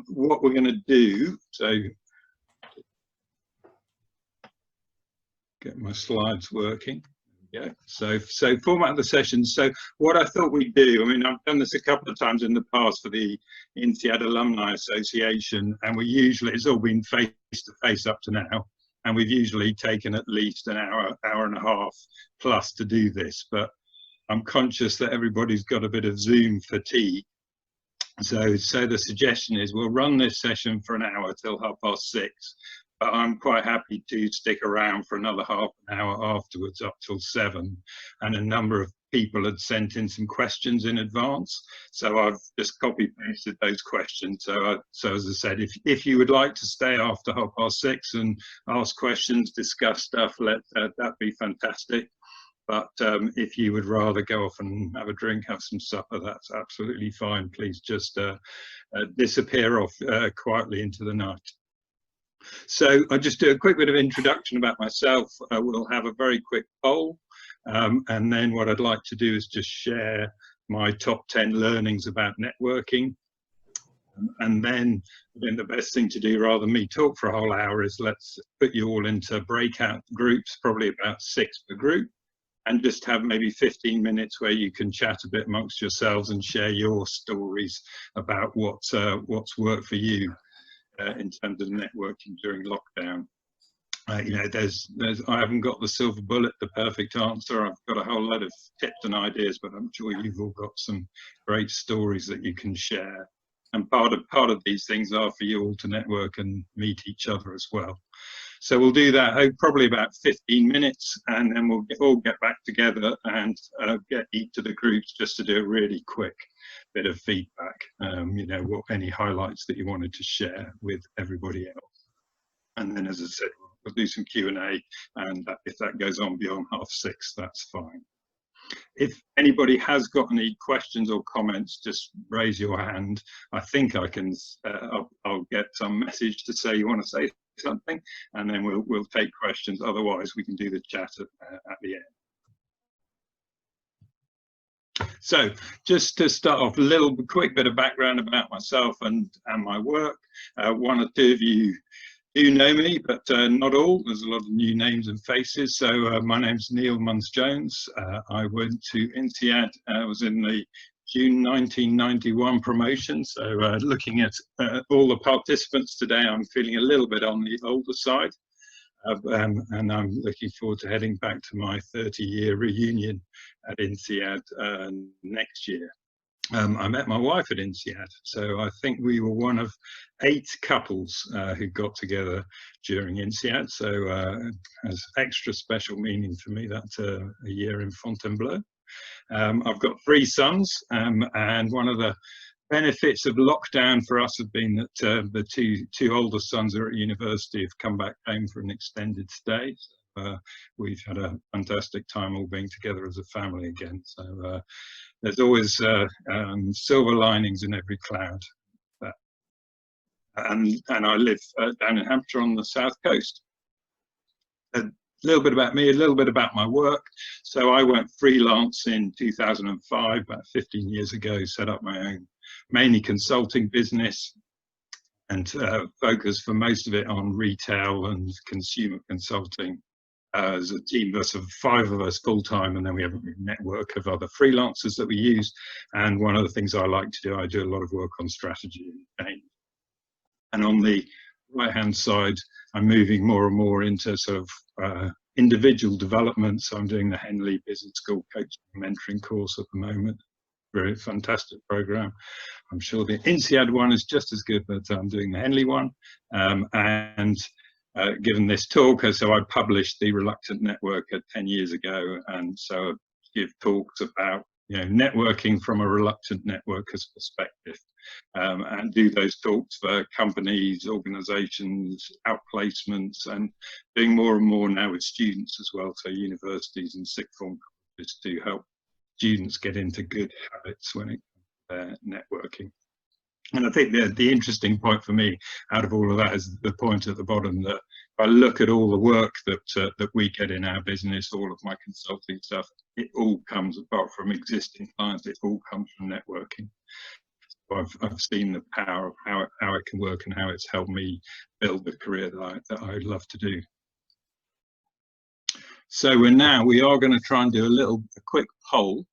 What we're going to do, so get my slides working. Yeah, so format of the session. So what I thought we'd do, I mean, I've done this a couple of times in the past for the INSEAD Alumni Association, and it's all been face to face up to now, and we've usually taken at least an hour, hour and a half plus to do this, but I'm conscious that everybody's got a bit of Zoom fatigue. So the suggestion is we'll run this session for an hour till 6:30, but I'm quite happy to stick around for another half an hour afterwards up till 7. And a number of people had sent in some questions in advance, so I've just copy pasted those questions. So as I said, if you would like to stay after 6:30 and ask questions, discuss stuff, that'd be fantastic. But if you would rather go off and have a drink, have some supper, that's absolutely fine. Please just disappear off quietly into the night. So I'll just do a quick bit of introduction about myself. We'll have a very quick poll. And then what I'd like to do is just share my top 10 learnings about networking. And then the best thing to do, rather than me talk for a whole hour, is let's put you all into breakout groups, probably about 6 per group, and just have maybe 15 minutes where you can chat a bit amongst yourselves and share your stories about what's worked for you in terms of networking during lockdown. You know, I haven't got the silver bullet, the perfect answer. I've got a whole lot of tips and ideas, but I'm sure you've all got some great stories that you can share. And part of these things are for you all to network and meet each other as well. So we'll do that probably about 15 minutes, and then we'll all get back together and get each of the groups just to do a really quick bit of feedback. You know, any highlights that you wanted to share with everybody else. And then, as I said, we'll do some Q&A, and if that goes on beyond 6:30, that's fine. If anybody has got any questions or comments, just raise your hand. I think I can. I'll get some message to say you want to say something, and then we'll take questions. Otherwise, we can do the chat at the end. So, just to start off, a quick bit of background about myself and my work. One or two of you do know me, but not all. There's a lot of new names and faces. So my name's Neil Munz-Jones. I went to INSEAD. I was in the June 1991 promotion. So looking at all the participants today, I'm feeling a little bit on the older side. And I'm looking forward to heading back to my 30-year reunion at INSEAD next year. I met my wife at INSEAD, so I think we were one of 8 couples who got together during INSEAD, so has extra special meaning for me, that a year in Fontainebleau. I've got 3 sons, and one of the benefits of lockdown for us have been that the two older sons are at university, have come back home for an extended stay. We've had a fantastic time all being together as a family again. So there's always silver linings in every cloud. And I live down in Hampshire on the south coast. A little bit about me, a little bit about my work. So I went freelance in 2005, about 15 years ago, set up my own, mainly consulting business, and focused for most of it on retail and consumer consulting. As a team of 5 of us full-time, and then we have a network of other freelancers that we use. And one of the things I like to do, I do a lot of work on strategy and change. And on the right-hand side, I'm moving more and more into sort of individual development. So I'm doing the Henley Business School Coaching and Mentoring course at the moment. Very fantastic program. I'm sure the INSEAD one is just as good, but I'm doing the Henley one. Given this talk, so I published The Reluctant Networker 10 years ago, and so I give talks about, you know, networking from a reluctant networker's perspective, and do those talks for companies, organizations, outplacements, and doing more and more now with students as well, so universities and sixth form colleges, to help students get into good habits when it comes to networking. And I think the interesting point for me out of all of that is the point at the bottom, that if I look at all the work that we get in our business, all of my consulting stuff, it all comes, apart from existing clients, it all comes from networking. So I've seen the power of how it can work and how it's helped me build the career that I love to do. So we are going to try and do a quick poll.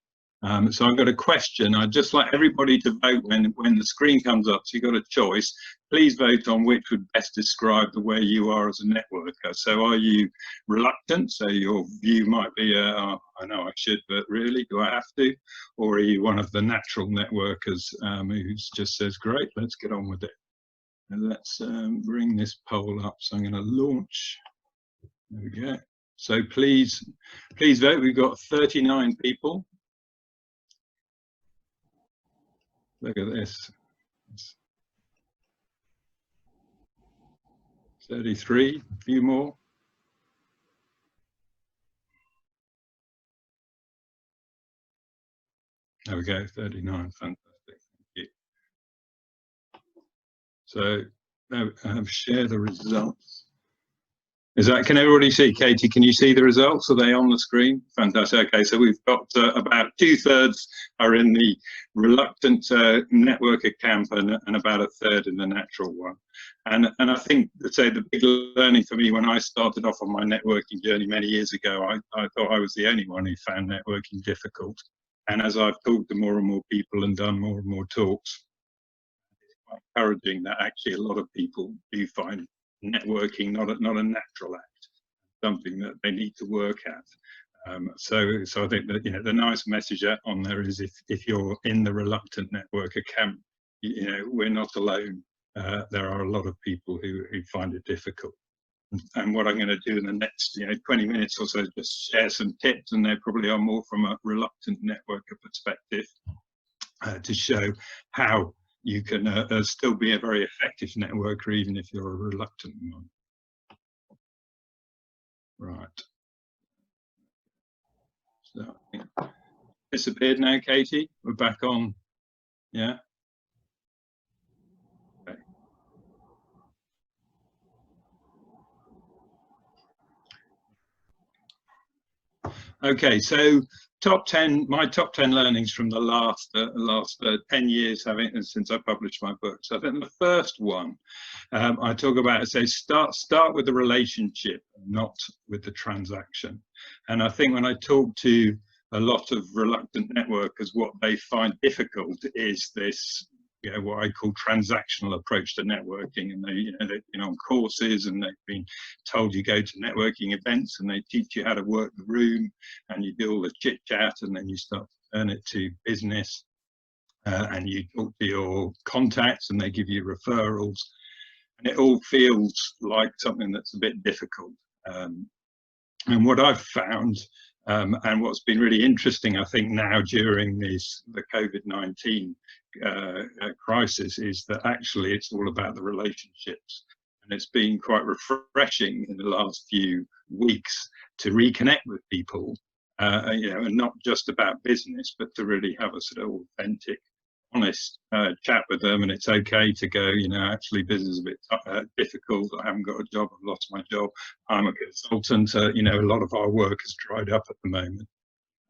So I've got a question. I'd just like everybody to vote when the screen comes up. So you've got a choice. Please vote on which would best describe the way you are as a networker. So are you reluctant? So your view might be, oh, I know I should, but really, do I have to? Or are you one of the natural networkers who just says, great, let's get on with it? And let's bring this poll up. So I'm going to launch. There we go. So please vote. We've got 39 people. Look at this. 33, a few more. There we go, 39, fantastic, thank you. So share the results. Can everybody see? Katie, can you see the results? Are they on the screen? Fantastic. Okay, so we've got about 2/3 are in the reluctant networker camp and about 1/3 in the natural one. And I think, say, the big learning for me when I started off on my networking journey many years ago, I thought I was the only one who found networking difficult. And as I've talked to more and more people and done more and more talks, it's quite encouraging that actually a lot of people do find networking not a natural act, something that they need to work at. So I think that the nice message on there is if you're in the reluctant networker camp, we're not alone. There are a lot of people who find it difficult. And what I'm going to do in the next 20 minutes or so is just share some tips, and they probably are more from a reluctant networker perspective, to show how you can still be a very effective networker even if you're a reluctant one. Right. So disappeared now, Katie. We're back on. Yeah. Okay. Okay, so my top 10 learnings from the last 10 years since I published my book. So I think the first one I talk about is, say, start with the relationship, not with the transaction. And I think when I talk to a lot of reluctant networkers, what they find difficult is this, what I call transactional approach to networking. And they've been on courses and they've been told you go to networking events and they teach you how to work the room and you do all the chit chat and then you start to turn it to business, and you talk to your contacts and they give you referrals, and it all feels like something that's a bit difficult. And what I've found, and what's been really interesting, I think, now during the COVID-19 crisis, is that actually it's all about the relationships. And it's been quite refreshing in the last few weeks to reconnect with people, and not just about business, but to really have a sort of authentic, honest chat with them. And it's okay to go, actually business is a bit difficult. I haven't got a job. I've lost my job. I'm a consultant. A lot of our work has dried up at the moment.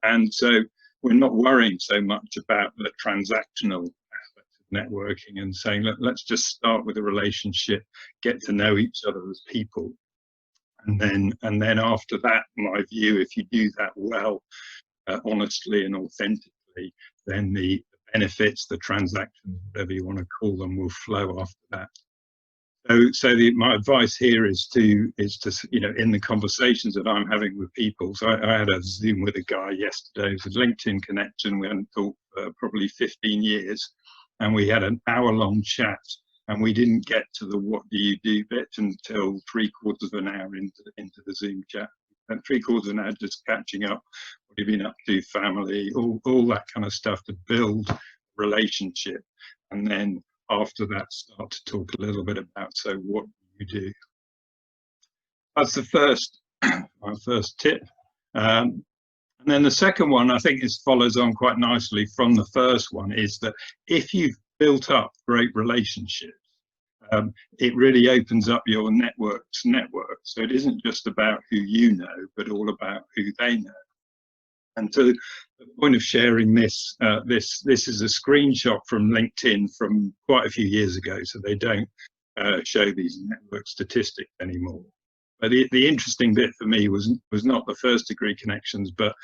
And so we're not worrying so much about the transactional aspects of networking and saying, let's just start with a relationship, get to know each other as people. And then after that, my view, if you do that well, honestly and authentically, then the benefits, the transactions, whatever you want to call them, will flow after that. So my advice here is to in the conversations that I'm having with people. So I had a Zoom with a guy yesterday. It was a LinkedIn connection. We hadn't talked probably 15 years, and we had an hour-long chat. And we didn't get to the what do you do bit until 3/4 of an hour into the Zoom chat. And 3/4 of an hour just catching up, what have you been up to, family, all that kind of stuff to build relationship. And then after that, start to talk a little bit about, so what do you do? That's the first, my first tip. And then the second one, I think, follows on quite nicely from the first one, is that if you've built up great relationships, it really opens up your network's network. So it isn't just about who you know, but all about who they know. And to the point of sharing this, this is a screenshot from LinkedIn from quite a few years ago, so they don't show these network statistics anymore. But the interesting bit for me was not the first degree connections, but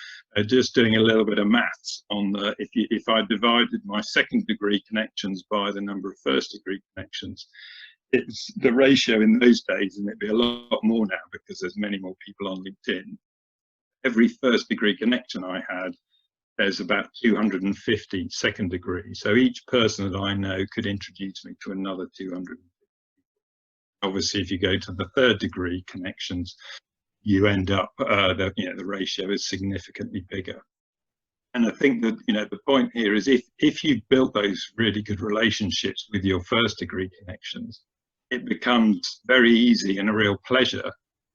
just doing a little bit of maths on the, if I divided my second degree connections by the number of first degree connections, it's the ratio in those days, and it'd be a lot more now because there's many more people on LinkedIn. Every first degree connection I had, there's about 250 second degree. So each person that I know could introduce me to another 200. Obviously, if you go to the third degree connections, you end up, the ratio is significantly bigger. And I think that, the point here is if you built those really good relationships with your first degree connections, it becomes very easy and a real pleasure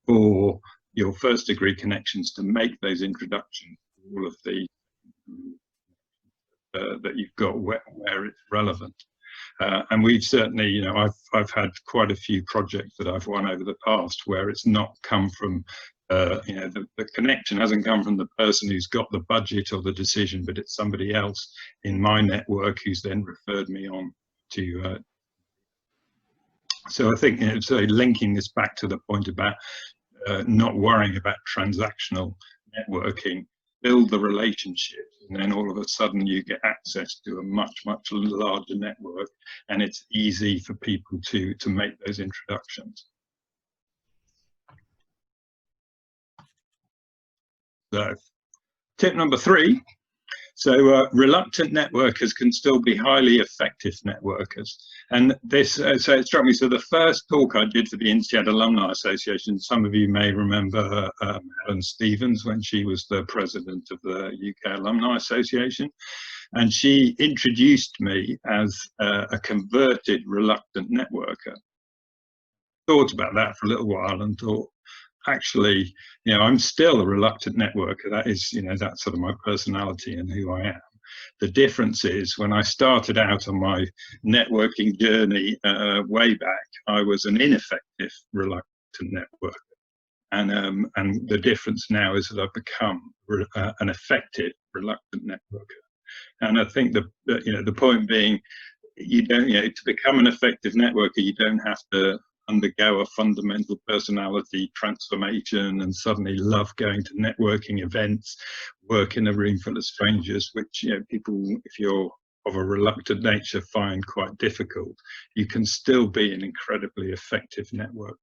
for your first degree connections to make those introductions to all of the that you've got where it's relevant. And we've certainly, I've had quite a few projects that I've won over the past where it's not come from, the connection hasn't come from the person who's got the budget or the decision, but it's somebody else in my network who's then referred me on to. So I think, so linking this back to the point about not worrying about transactional networking, build the relationships, and then all of a sudden you get access to a much larger network, and it's easy for people to make those introductions. So tip number 3. So reluctant networkers can still be highly effective networkers. And this, so it struck me, so the first talk I did for the INSEAD Alumni Association, some of you may remember Helen Stevens when she was the president of the UK Alumni Association. And she introduced me as a converted reluctant networker. Thought about that for a little while and thought, actually, I'm still a reluctant networker. That is, that's sort of my personality and who I am. The difference is when I started out on my networking journey way back, I was an ineffective reluctant networker. And the difference now is that I've become an effective reluctant networker. And I think the point being, you don't, to become an effective networker, you don't have to undergo a fundamental personality transformation and suddenly love going to networking events, work in a room full of strangers, which people, if you're of a reluctant nature, find quite difficult. You can still be an incredibly effective network.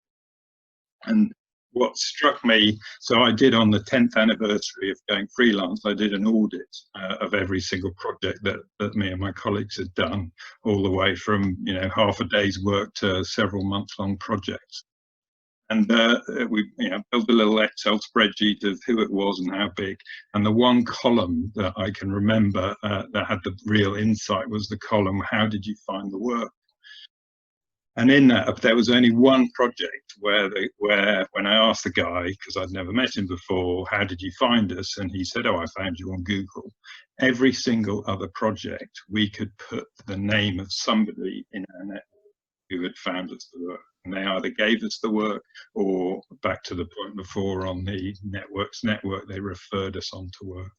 And what struck me, so I did on the 10th anniversary of going freelance, I did an audit of every single project that me and my colleagues had done, all the way from half a day's work to several month-long projects. And we built a little Excel spreadsheet of who it was and how big. And the one column that I can remember that had the real insight was the column, how did you find the work? And in that, there was only one project where when I asked the guy, because I'd never met him before, how did you find us? And he said, oh, I found you on Google. Every single other project, we could put the name of somebody in our network who had found us the work. And they either gave us the work or, back to the point before on the network, they referred us on to work.